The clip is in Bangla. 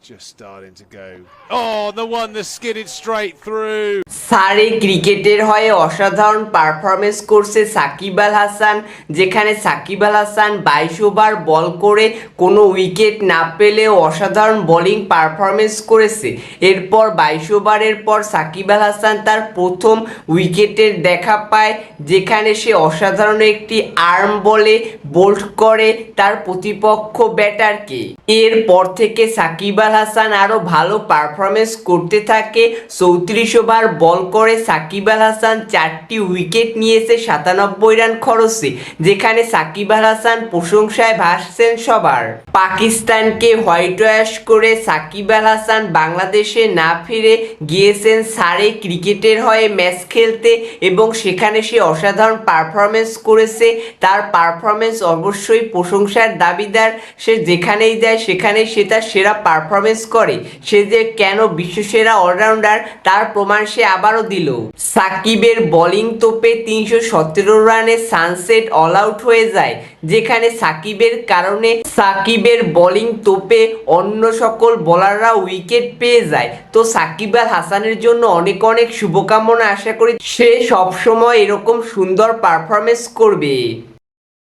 Just starting to go. Oh, the one that skidded straight through. সারে ক্রিকেটের হয়ে অসাধারণ পারফরমেন্স করছে সাকিব আল হাসান, যেখানে সাকিব আল হাসান 22 ওভার বল করে কোনো উইকেট না পেলেও অসাধারণ বোলিং পারফরমেন্স করেছে। এরপর 22 ওভারের পর সাকিব আল হাসান তার প্রথম উইকেটের দেখা পায়, যেখানে সে অসাধারণ একটি আর্ম বলে বোল্ড করে তার প্রতিপক্ষ ব্যাটারকে। এরপর থেকে সাকিব আল হাসান আরও ভালো পারফরমেন্স করতে থাকে। 34 ওভার বল করে সাকিব আল হাসান 4টি উইকেট নিয়েছে 97 রান খরচে, যেখানে সাকিব আল হাসান প্রশংসায় ভাসছেন সবার। পাকিস্তানকে হোয়াইট ওয়াশ করে সাকিব আল হাসান বাংলাদেশে না ফিরে গিয়েছেন সারে ক্রিকেটের হয়ে ম্যাচ খেলতে এবং সেখানে সে অসাধারণ পারফরমেন্স করেছে। তার পারফরমেন্স অবশ্যই প্রশংসার দাবিদার। সে যেখানেই যায় সেখানেই সে তার সেরা পারফরমেন্স করে। সে যে কেন বিশ্বসেরা অলরাউন্ডার তার প্রমাণ সে আবারও দিল। সাকিবের বোলিং তোপে 317 রানে সানসেট অল আউট হয়ে যায়, যেখানে সাকিবের কারণে সাকিবের বোলিং তোপে অন্য সকল বোলাররা উইকেট পেয়ে যায়। তো সাকিব আল হাসানের জন্য অনেক অনেক শুভকামনা, আশা করি সে সবসময় এরকম সুন্দর পারফরমেন্স করবে।